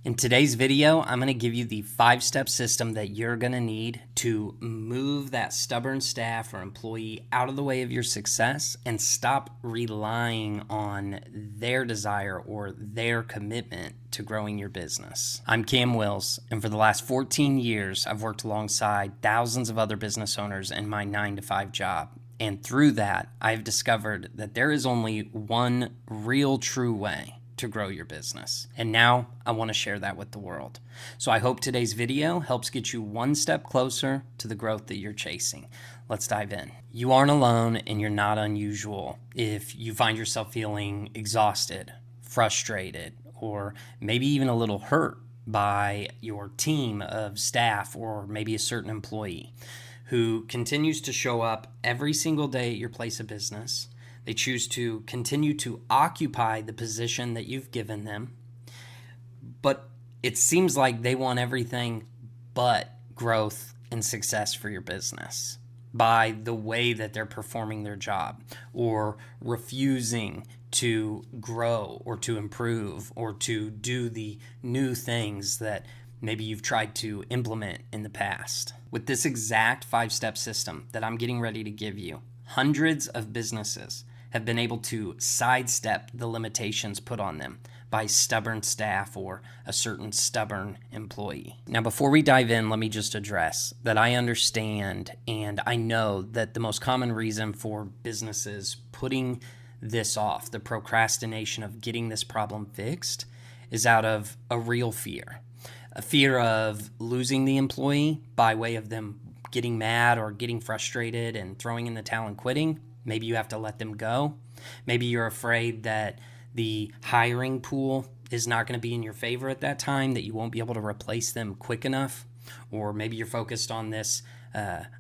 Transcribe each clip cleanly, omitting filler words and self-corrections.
In today's video, I'm going to give you the 5-step system that you're going to need to move that stubborn staff or employee out of the way of your success and stop relying on their desire or their commitment to growing your business. I'm Cam Wills, and for the last 14 years, I've worked alongside thousands of other business owners in my 9-to-5 job. And through that, I've discovered that there is only one real true way to grow your business. And now I want to share that with the world. So I hope today's video helps get you one step closer to the growth that you're chasing. Let's dive in. You aren't alone and you're not unusual if you find yourself feeling exhausted, frustrated, or maybe even a little hurt by your team of staff or maybe a certain employee who continues to show up every single day at your place of business. They choose to continue to occupy the position that you've given them, but it seems like they want everything but growth and success for your business by the way that they're performing their job, or refusing to grow or to improve or to do the new things that maybe you've tried to implement in the past. With this exact 5-step system that I'm getting ready to give you, hundreds of businesses have been able to sidestep the limitations put on them by stubborn staff or a certain stubborn employee. Now, before we dive in, let me just address that I understand and I know that the most common reason for businesses putting this off, the procrastination of getting this problem fixed, is out of a real fear. A fear of losing the employee by way of them getting mad or getting frustrated and throwing in the towel and quitting. Maybe you have to let them go. Maybe you're afraid that the hiring pool is not going to be in your favor at that time, that you won't be able to replace them quick enough. Or maybe you're focused on this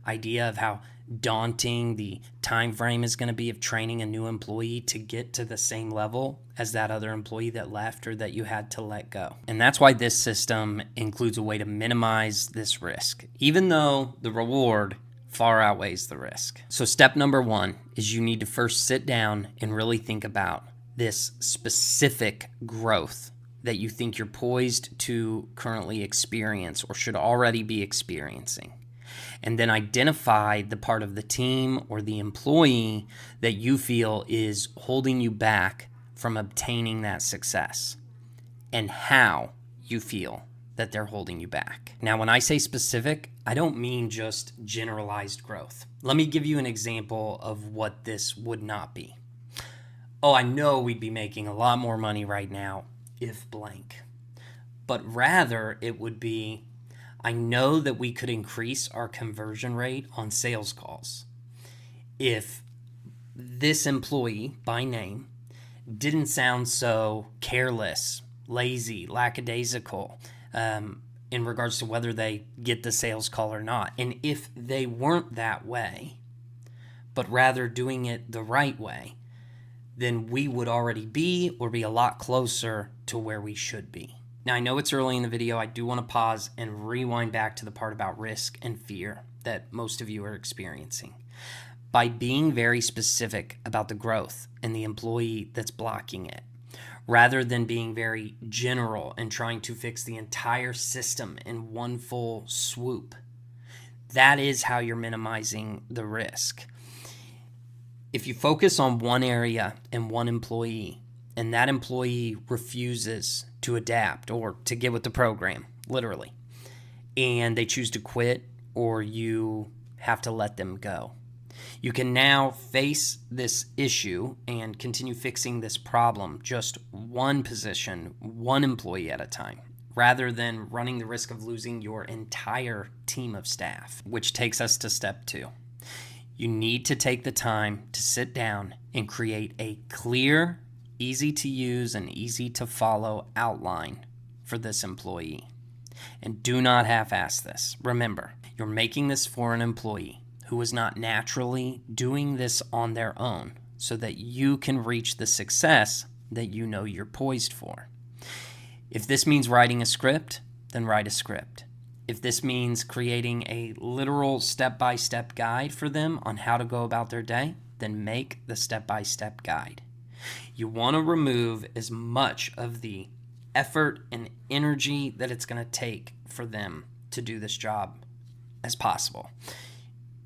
idea of how daunting the time frame is going to be of training a new employee to get to the same level as that other employee that left or that you had to let go. And that's why this system includes a way to minimize this risk, even though the reward far outweighs the risk. So step number 1 is you need to first sit down and really think about this specific growth that you think you're poised to currently experience or should already be experiencing. And then identify the part of the team or the employee that you feel is holding you back from obtaining that success and how you feel that they're holding you back. Now, when I say specific, I don't mean just generalized growth. Let me give you an example of what this would not be. Oh, I know we'd be making a lot more money right now if blank. But rather, it would be, I know that we could increase our conversion rate on sales calls if this employee by name didn't sound so careless, lazy, lackadaisical, in regards to whether they get the sales call or not. And if they weren't that way, but rather doing it the right way, then we would already be or be a lot closer to where we should be. Now, I know it's early in the video. I do want to pause and rewind back to the part about risk and fear that most of you are experiencing. By being very specific about the growth and the employee that's blocking it, rather than being very general and trying to fix the entire system in one full swoop. That is how you're minimizing the risk. If you focus on one area and one employee, and that employee refuses to adapt or to get with the program, literally, and they choose to quit or you have to let them go, you can now face this issue and continue fixing this problem just one position, one employee at a time, rather than running the risk of losing your entire team of staff, which takes us to step 2. You need to take the time to sit down and create a clear, easy to use, and easy to follow outline for this employee. And do not half-ass this. Remember, you're making this for an employee who is not naturally doing this on their own so that you can reach the success that you know you're poised for. If this means writing a script, then write a script. If this means creating a literal step-by-step guide for them on how to go about their day, then make the step-by-step guide. You want to remove as much of the effort and energy that it's going to take for them to do this job as possible.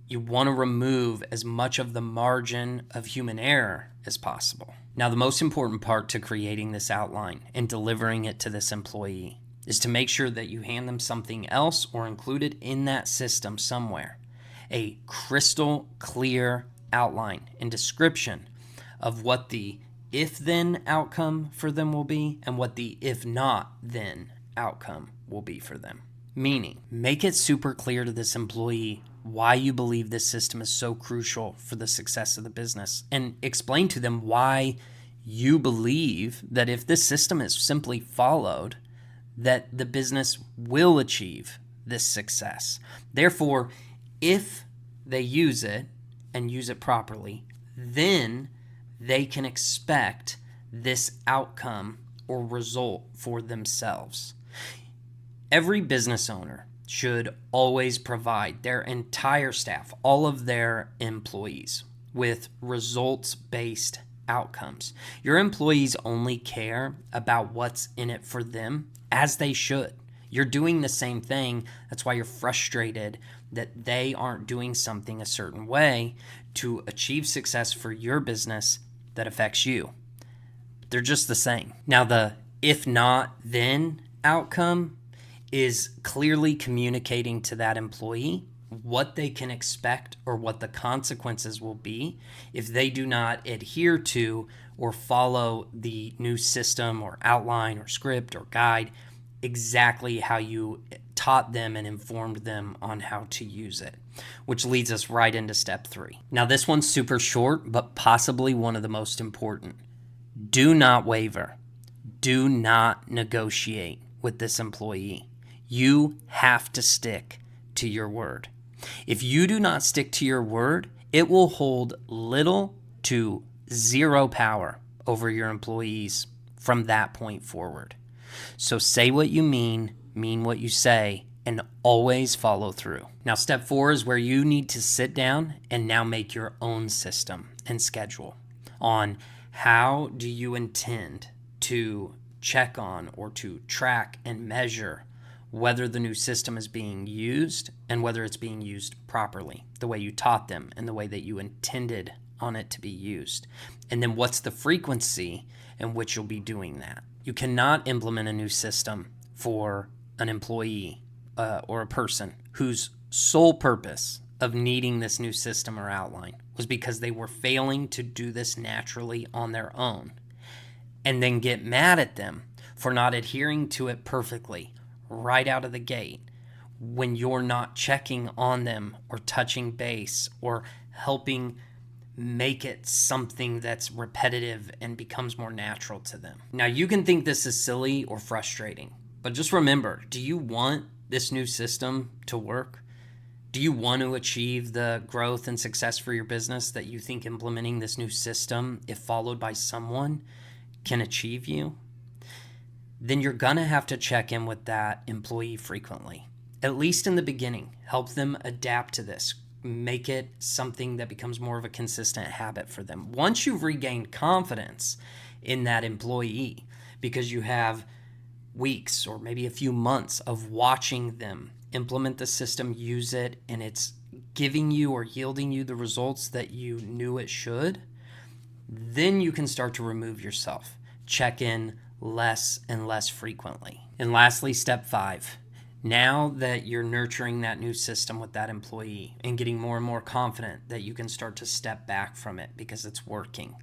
You want to remove as much of the margin of human error as possible. Now, the most important part to creating this outline and delivering it to this employee is to make sure that you hand them something else or include it in that system somewhere. A crystal clear outline and description of what the if-then outcome for them will be and what the if-not-then outcome will be for them. Meaning, make it super clear to this employee why you believe this system is so crucial for the success of the business, and explain to them why you believe that if this system is simply followed, that the business will achieve this success. Therefore, if they use it and use it properly, then they can expect this outcome or result for themselves. Every business owner should always provide their entire staff, all of their employees, with results-based outcomes. Your employees only care about what's in it for them, as they should. You're doing the same thing. That's why you're frustrated that they aren't doing something a certain way to achieve success for your business that affects you. They're just the same. Now, the if not then outcome is clearly communicating to that employee what they can expect or what the consequences will be if they do not adhere to or follow the new system or outline or script or guide exactly how you taught them and informed them on how to use it, which leads us right into step 3. Now, this one's super short, but possibly one of the most important. Do not waver. Do not negotiate with this employee. You have to stick to your word. If you do not stick to your word, it will hold little to zero power over your employees from that point forward. So say what you mean what you say, and always follow through. Now, step 4 is where you need to sit down and now make your own system and schedule on how do you intend to check on or to track and measure whether the new system is being used and whether it's being used properly, the way you taught them and the way that you intended on it to be used. And then what's the frequency in which you'll be doing that? You cannot implement a new system for an employee or a person whose sole purpose of needing this new system or outline was because they were failing to do this naturally on their own, and then get mad at them for not adhering to it perfectly right out of the gate when you're not checking on them or touching base or helping make it something that's repetitive and becomes more natural to them. Now, you can think this is silly or frustrating, but just remember, do you want this new system to work? Do you want to achieve the growth and success for your business that you think implementing this new system, if followed by someone, can achieve you? Then you're going to have to check in with that employee frequently, at least in the beginning. Help them adapt to this. Make it something that becomes more of a consistent habit for them. Once you've regained confidence in that employee, because you have weeks or maybe a few months of watching them implement the system, use it, and it's giving you or yielding you the results that you knew it should, then you can start to remove yourself. Check in less and less frequently. And lastly, step 5. Now that you're nurturing that new system with that employee and getting more and more confident that you can start to step back from it because it's working,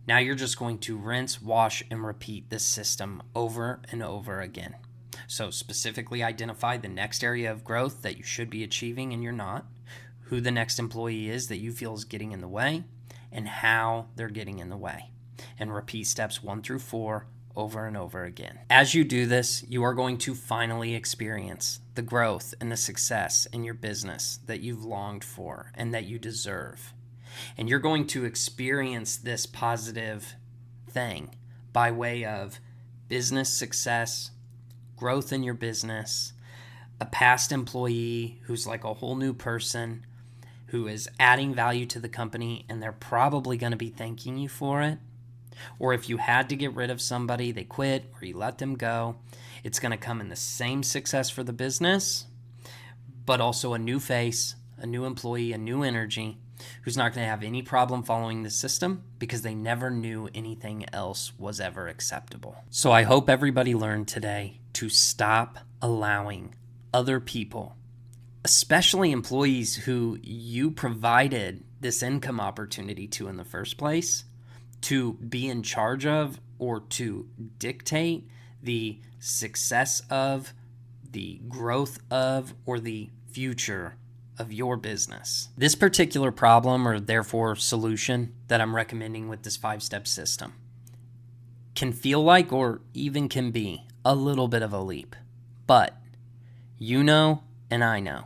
now you're just going to rinse, wash, and repeat this system over and over again. So specifically identify the next area of growth that you should be achieving and you're not, who the next employee is that you feel is getting in the way, and how they're getting in the way. And repeat steps 1 through 4 over and over again. As you do this, you are going to finally experience the growth and the success in your business that you've longed for and that you deserve. And you're going to experience this positive thing by way of business success, growth in your business, a past employee who's like a whole new person who is adding value to the company, and they're probably going to be thanking you for it. or if you had to get rid of somebody, they quit, or you let them go, it's going to come in the same success for the business, but also a new face, a new employee, a new energy who's not going to have any problem following the system because they never knew anything else was ever acceptable. So I hope everybody learned today to stop allowing other people, especially employees who you provided this income opportunity to in the first place, to be in charge of or to dictate the success of, the growth of, or the future of your business. This particular problem, or therefore solution, that I'm recommending with this 5-step system can feel like, or even can be, a little bit of a leap. But you know, and I know,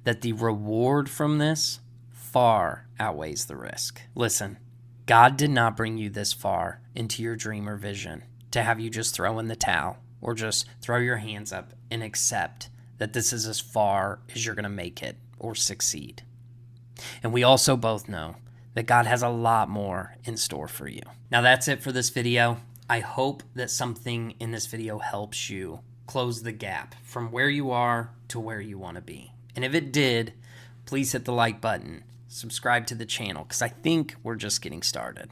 that the reward from this far outweighs the risk. Listen, God did not bring you this far into your dream or vision to have you just throw in the towel or just throw your hands up and accept that this is as far as you're going to make it or succeed. And we also both know that God has a lot more in store for you. Now that's it for this video. I hope that something in this video helps you close the gap from where you are to where you want to be. And if it did, please hit the like button, subscribe to the channel, because I think we're just getting started.